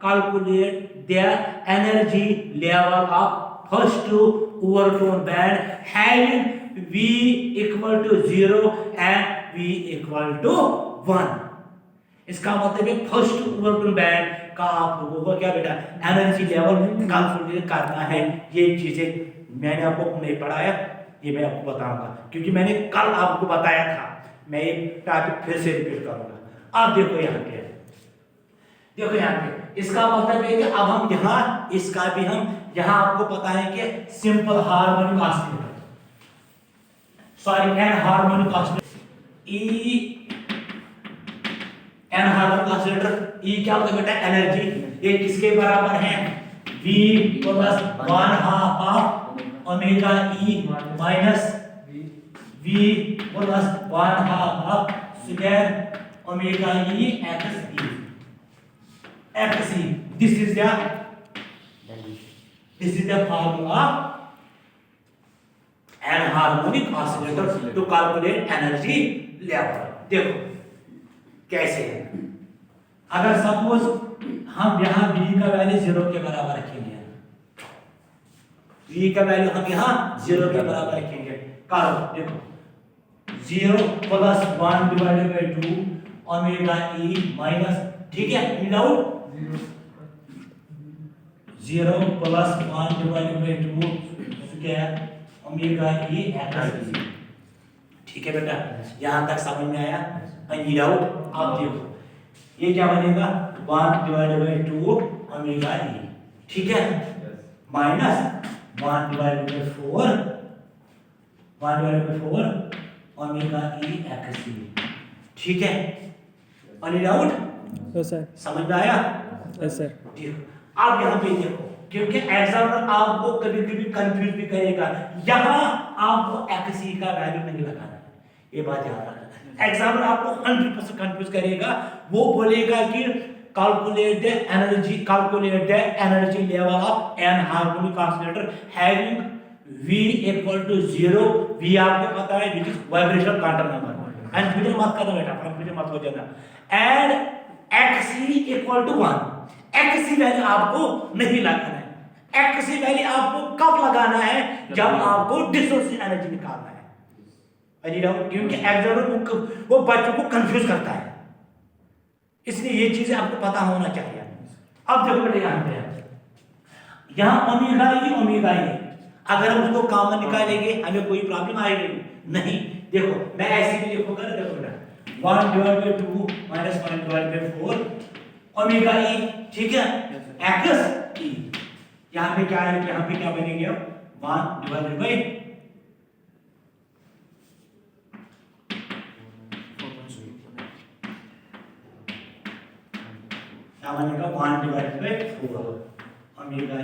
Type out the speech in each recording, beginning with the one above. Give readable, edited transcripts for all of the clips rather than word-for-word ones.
calculate the energy level of first overtone band having V equal to 0 and V equal to 1। इसका मतलब है first overtone band का आप लोगों को क्या बेटा एनर्जी लेवल कैलकुलेट करना है। ये चीजें मैंने आपको नहीं पढ़ाया, ये मैं आपको बताऊंगा क्योंकि मैंने कल आपको बताया था। मैं ये टॉपिक फिर से रिपीट करूंगा। अब देखो यहाँ पे, देखो यहाँ पे इसका मतलब है कि अब हम यहाँ इसका भी हम यहाँ आपको पता है कि simple harmonic oscillator, sorry an harmonic oscillator an harmonic oscillator ई क्या होता है बेटा एनर्जी, ये किसके बराबर है V plus 1/2 omega E minus V plus 1/2 square omega E X E. This is the formula an harmonic oscillator to calculate energy level. देखो कैसे है, अगर सपोज हम यहाँ V का वैल्यू 0 के बराबर रखेंगे, V का वैल्यू हम यहाँ 0 के बराबर रखेंगे, करो देखो 0 प्लस 1/2 ओमेगा ई माइनस, ठीक है without 0 plus 1/2 square omega E x, ठीक है बेटा यहाँ तक समझ में आया। Any doubt? आप देखो ये क्या बनेगा 1/2 ओमेगा ई, ठीक है माइनस 1/4 ओमेगा ई एक्स ई, ठीक है एनी डाउट? सर समझ में आया? सर देखो आप यहाँ पे देखो, क्योंकि एग्जामिनर आपको कभी कभी कंफ्यूज भी करेगा, यहाँ आपको एक्स ई का वैल्यू नहीं लगाना है, ये बात याद रखना। एग्जामिनर आपको 100% कंफ्यूज करेगा, वो बोलेगा कि calculate the energy level of an harmonic oscillator having V equal to 0, V आपको पता है which is vibration quantum number, confusion मत करना बेटा, कंफ्यूजन मत हो जाना, and XC equal to 1, XC value आपको नहीं लगाना है। XC वैल्यू आपको कब लगाना है, जब आपको डिसोसिएशन एनर्जी निकालना है। क्योंकि एग्जामिनर वो बच्चों को कंफ्यूज करता है, इसलिए ये चीजें आपको पता होना चाहिए। अब देखो बेटा यहाँ ओमेगा ई, अगर हम उसको कॉमन निकालेंगे हमें कोई प्रॉब्लम आएगी नहीं। देखो मैं ऐसे भी लिखूंगा ना, देखो बेटा 1/2 माइनस 1/4 ओमेगा ई, ठीक है एक्स ई। यहाँ पे क्या है, यहाँ पे क्या बनेंगे अब 1/, बनेगा 1/4 ओमेगा ई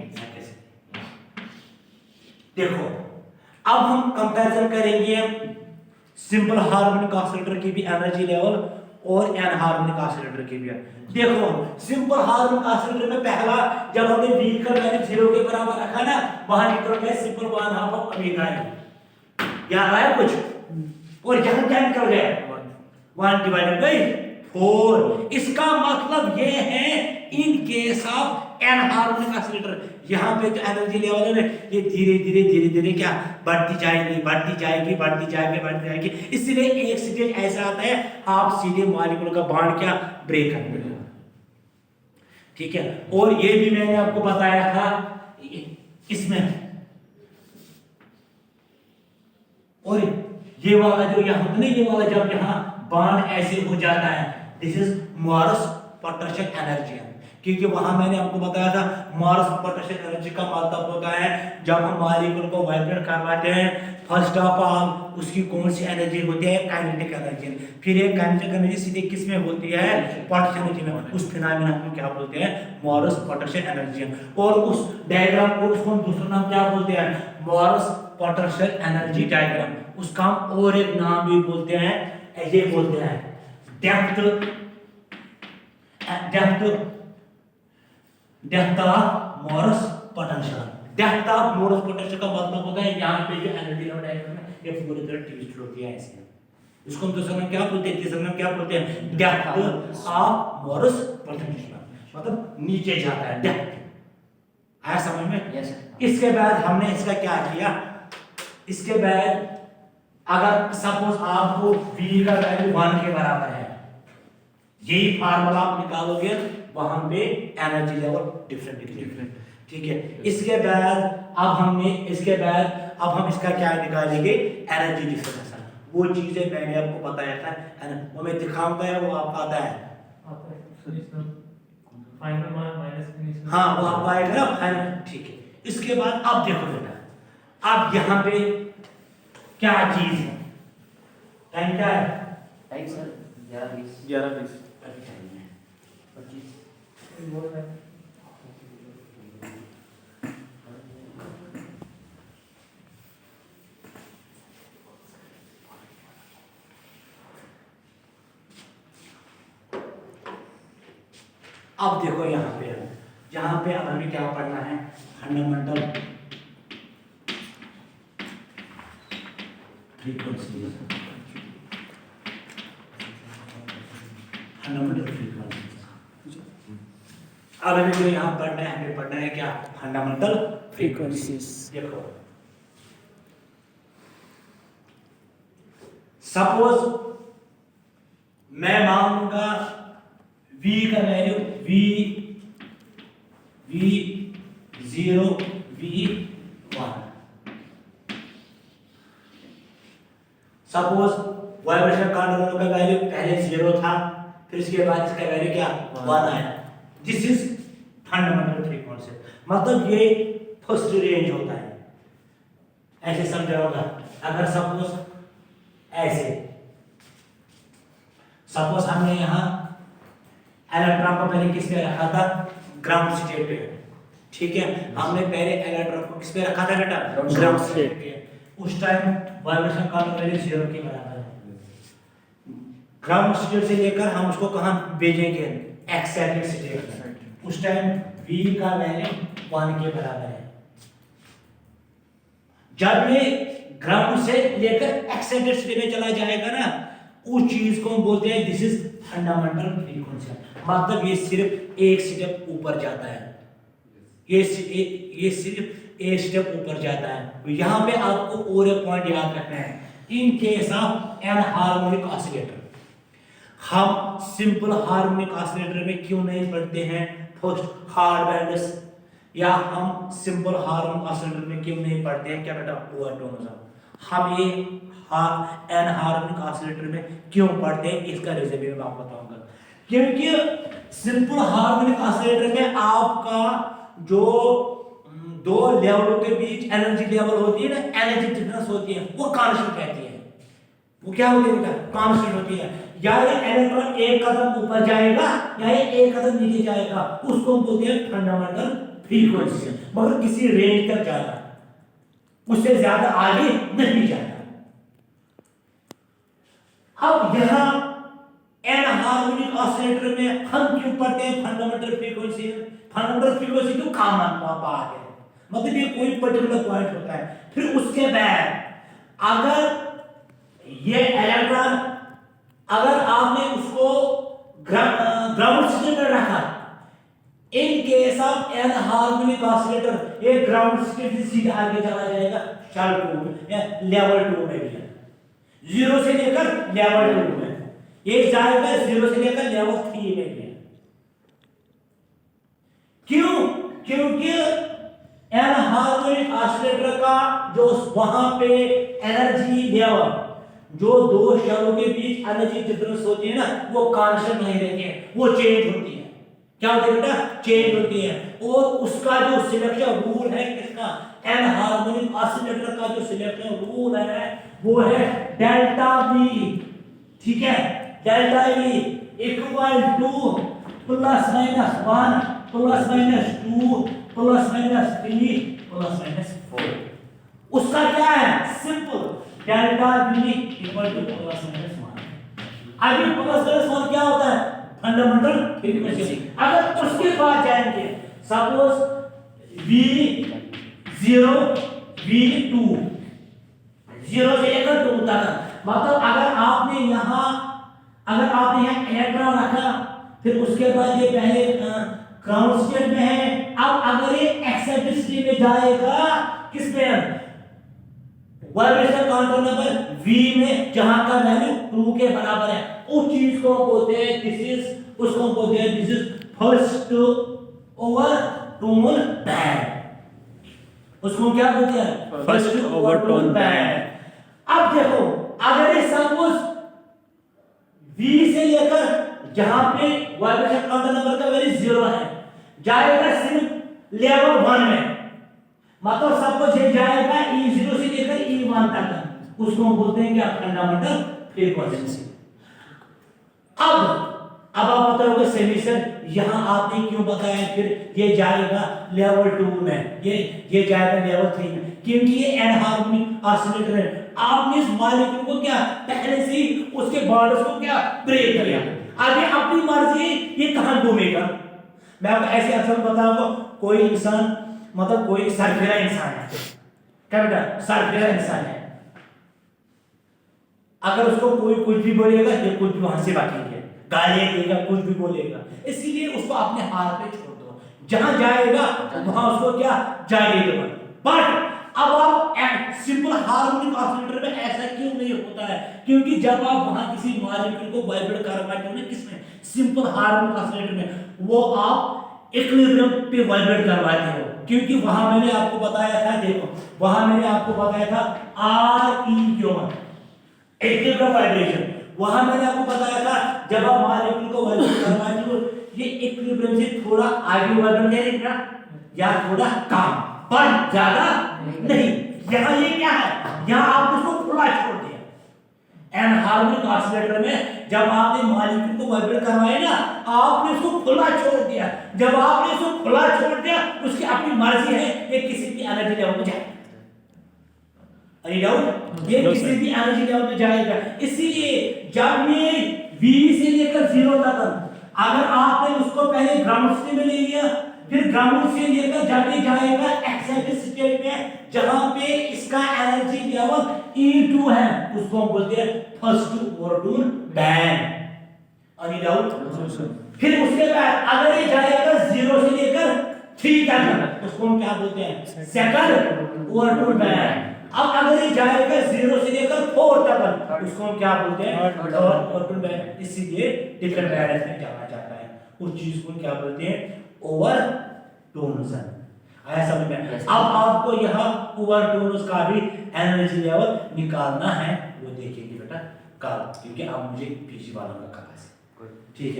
एक्स। देखो अब हम कंपैरिजन करेंगे सिंपल हार्मोनिक ऑसिलेटर की भी एनर्जी लेवल और एन हार्मोनिक ऑसिलेटर की भी। देखो सिंपल हार्मोनिक ऑसिलेटर में पहला जब हमने V का वैल्यू 0 के बराबर रखा ना, वहां निकल गया सिंपल 1/2 ओमेगा ई, याद आया कुछ? और यहां क्या निकल गया 1/4। इसका मतलब ये है in case of an harmonic oscillator, यहाँ पे जो एनर्जी लेवल है ये धीरे धीरे क्या बढ़ती जाएगी। इसलिए एक स्टेज ऐसा आता है आप सीधे मॉलिक्यूल का बॉन्ड क्या ब्रेक कर देते हो, ठीक है। और ये भी मैंने आपको बताया था इसमें, और ये वाला जो यहाँ होता है, ये वाला जब यहाँ बॉन्ड ऐसे हो जाता है, दिस इज मॉरस पोटेंशियल एनर्जी, क्योंकि वहां मैंने आपको बताया था मॉरस पोटेंशियल एनर्जी का मतलब होता है जब हम मॉलिक्यूल को वाइब्रेट करवाते हैं, फर्स्ट ऑफ ऑल उसकी कौन सी एनर्जी होती है, काइनेटिक एनर्जी। फिर ये काइनेटिक एनर्जी सीधे किस में होती है, पोटेंशियल एनर्जी में। उस फिनोमेना को क्या बोलते हैं, मॉरस पोटेंशियल एनर्जी। और उस डायग्राम को उसको दूसरा नाम क्या बोलते हैं, मॉरस पोटेंशियल एनर्जी डायग्राम। उसका हम और एक नाम भी बोलते हैं, ये बोलते हैं depth of Morse potential. Depth of Morse potential का मतलब होता है यहाँ पे जो एनर्जी लेवल डायग्राम है ये पूरी तरह ट्विस्ट होती है ऐसे। इसको हम दूसरा नाम क्या बोलते हैं, तीसरा नाम क्या बोलते हैं, डेप्थ ऑफ मॉरस पोटेंशियल। मतलब नीचे जाता है, डेप्थ। आया समझ में? Yes sir. इसके बाद हमने इसका क्या किया, इसके बाद अगर सपोज आपको v का वैल्यू 1 के बराबर है, यही फार्मूला आप निकालोगे, वहां पे एनर्जी लेवल डिफरेंट, ठीक है। इसके बाद अब हम इसका क्या निकालेंगे, एनर्जी डिफरेंस। वो चीजें मैंने आपको बताया था, है ना, वो मैं दिखाऊंगा या वो आपको आता है? Final minus initial. हाँ, वो आपको आएगा ना फाइनल, ठीक है। इसके बाद अब देखो बेटा, अब यहाँ पे क्या चीज है, टाइम क्या है? Time sir 11:20। 11:20। अभी टाइम है 25। अब देखो यहाँ पे अब हमें क्या पढ़ना है, फंडामेंटल फ्रीक्वेंसी, फंडामेंटल फ्रीक्वेंसी। अब हमें जो यहाँ पढ़ना है, हमें पढ़ना है क्या, फंडामेंटल फ्रीक्वेंसीज। देखो सपोज मैं मानूंगा v का value v0 v1। Suppose vibration controller का वैल्यू पहले 0 था, फिर इसके बाद इसका वैल्यू क्या 1 आया। दिस इज फंडामेंटल फ्रीक्वेंसी, मतलब ये फर्स्ट रेंज होता है। ऐसे समझा होगा, अगर सपोज ऐसे, सपोज हमने यहाँ इलेक्ट्रॉन को पहले किस पे रखा था, ग्राउंड स्टेट पे, ठीक है। हमने पहले इलेक्ट्रॉन को किस पे रखा था बेटा, ग्राउंड स्टेट पे। उस टाइम वाइब्रेशन का वैल्यू 0 के बराबर है। ग्राउंड स्टेट से लेकर हम उसको कहां भेजेंगे, एक्साइटेड स्टेट। उस टाइम v का वैल्यू 1 के बराबर है। जब ये ग्राउंड से लेकर एक्साइटेड स्टेट में चला जाएगा ना, उस चीज को हम बोलते हैं दिस इज फंडामेंटल फ्रीक्वेंसी। मतलब ये सिर्फ एक स्टेप ऊपर जाता है, ये सिर्फ एक स्टेप ऊपर जाता है। तो यहाँ पे आपको और एक पॉइंट याद रखना है, in case of an harmonic oscillator, हम सिंपल हार्मोनिक ऑसिलेटर में क्यों नहीं पढ़ते हैं फर्स्ट हार्ड बैंड्स, या हम सिंपल हार्मोनिक ऑसिलेटर में क्यों नहीं पढ़ते हैं क्या बेटा, ओवरटोन्स। हम ये एन हार्मोनिक ऑसिलेटर में क्यों पढ़ते हैं, इसका रीजन भी मैं आपको बताऊंगा। क्योंकि सिंपल हार्मोनिक ऑसिलेटर में आपका जो दो लेवलों के बीच एनर्जी लेवल होती है ना, एनर्जी डिफरेंस होती है, वो कांस्टेंट रहती है। वो क्या होती है बेटा, कांस्टेंट होती है। या ये इलेक्ट्रॉन एक कदम ऊपर जाएगा या ये एक कदम नीचे जाएगा, उसको बोलते हैं फंडामेंटल फ्रीक्वेंसी। मगर किसी रेंज तक जाएगा, उससे ज्यादा आगे नहीं जाएगा। अब यहाँ एन हार्मोनिक ऑसिलेटर में हम क्यों पढ़ते हैं फंडामेंटल फ्रीक्वेंसी? फंडामेंटल फ्रीक्वेंसी तो कॉमन बात है, मतलब ये कोई पर्टिकुलर पॉइंट होता है। फिर उसके बाद अगर ये इलेक्ट्रॉन, अगर आपने उसको ग्राउंड स्टेट में रखा, in case of an harmonic oscillator ये ग्राउंड स्टेट से सीधा आगे चला जाएगा शेल 2 में या लेवल 2 में भी, 0 से लेकर लेवल 2 में ये जाएगा, 0 से लेकर लेवल 3 में भी। क्यों? क्योंकि एन हार्मोनिक ऑसिलेटर का जो वहां पे एनर्जी लेवल, जो दो शेलों के बीच एनर्जी डिफरेंस होती है ना, वो कांस्टेंट नहीं रहती है, वो चेंज होती है। क्या होती है बेटा? चेंज होती है। और उसका जो सिलेक्शन रूल है किसका, एन हार्मोनिक ऑसिलेटर का जो सिलेक्शन रूल है वो है डेल्टा वी, ठीक है। Delta we equal two plus minus 1 plus minus 2 plus minus 3 plus minus 4। उसका क्या है, simple, delta we equal two plus minus 1। अभी प्लस माइनस 1 क्या होता है, फंडामेंटल फ्रीक्वेंसी। अगर उसके बाद जाएंगे, सपोज v0 v2, 0 से लेकर 2 तक, मतलब अगर आपने यहाँ इलेक्ट्रॉन रखा, फिर उसके बाद ये पहले ग्राउंड स्टेट में है। अब अगर ये एक्सेंट्रिसिटी में जाएगा किसमें, वाइब्रेशनल काउंटर नंबर V में, जहां का वैल्यू 2 के बराबर है, उस चीज को बोलते हैं दिस इज, उसको बोलते हैं this is first overtone band. उसको क्या बोलते हैं, फर्स्ट ओवरटोन बैंड। अब देखो अगर ये सपोज V से लेकर जहां पे वाइब्रेशन काउंटर नंबर का वैल्यू 0 है जाएगा सिर्फ लेवल 1 में, मतलब सपोज ये जाएगा E0 से लेकर E1 तक, उसको हम बोलते हैं क्या, फंडामेंटल फ्रीक्वेंसी। अब आप बताओगे सेमी सर यहां आपने क्यों बताया फिर ये जाएगा लेवल 2 में, ये जाएगा लेवल 3 में, क्योंकि ये एनहार्मोनिक ऑसिलेटर है। आपने इस मॉलिक्यूल को क्या पहले से ही उसके बॉर्डर्स को क्या ब्रेक किया, आगे अपनी मर्जी ये कहां घूमेगा। मैं आपको ऐसे अक्सर बताऊंगा, कोई इंसान मतलब कोई सरफेरा इंसान है, क्या बेटा सरफेरा इंसान है, अगर उसको कोई कुछ भी बोलेगा ये कुछ भी वहां से बाकी है, गाली देगा, कुछ भी बोलेगा, इसीलिए उसको अपने हाथ पे छोड़ दो, जहां जाएगा वहां उसको क्या जाने दो। बट अब आप सिंपल हार्मोनिक ऑसिलेटर में ऐसा क्यों नहीं होता है, क्योंकि जब आप वहां किसी मॉलिक्यूल को वाइब्रेट करवाते हो ना, किसमें, सिंपल हार्मोनिक ऑसिलेटर में, वो आप इक्विलिब्रियम पे वाइब्रेट करवाते हो, क्योंकि वहां मैंने आपको बताया था, देखो वहां मैंने आपको बताया था RE इक्विलिब्रियम वाइब्रेशन, वहां मैंने आपको बताया था जब आप मॉलिक्यूल को वाइब्रेट करवाते हो ये इक्विलिब्रियम से थोड़ा आगे वाइब्रेट करेगा या थोड़ा कम, पर ज्यादा नहीं। यहां ये क्या है, यहां आप इसको खुला छोड़ दिया। एनहार्मोनिक ऑसिलेटर में जब आपने मॉलिक्यूल को वाइब्रेट करवाया ना, आपने इसको खुला छोड़ दिया, जब आपने इसको खुला छोड़ दिया उसकी अपनी मर्जी है ये किसी भी एनर्जी लेवल में जाए, एनी डाउट, ये किसी भी एनर्जी लेवल में जाएगा। इसीलिए जब ये V से लेकर 0 तक अगर आपने उसको पहले ग्राउंड स्टेट में ले लिया, फिर ग्राउंड से लेकर जब ये जाएगा एक्साइटेड स्टेट में जहां पे इसका एनर्जी लेवल E2 है, उसको हम बोलते हैं first overtone band, any doubt. फिर उसके बाद अगर ये जाएगा 0 से लेकर 3 तक, उसको हम क्या बोलते हैं, सेकंड ओवरटोन बैंड। अब अगर ये जाएगा 0 से लेकर 4 तक, उसको हम क्या बोलते हैं, थर्ड ओवरटोन बैंड। इसीलिए डिफरेंट बैंड में जाना जाता है, उस चीज को क्या बोलते हैं, ओवरटोन। आया समझ में। अब आपको यहाँ ओवरटोन का भी एनर्जी लेवल निकालना है, वो देखिएगा बेटा कल, क्योंकि अब मुझे पीछे वालों का क्लास है, ठीक है।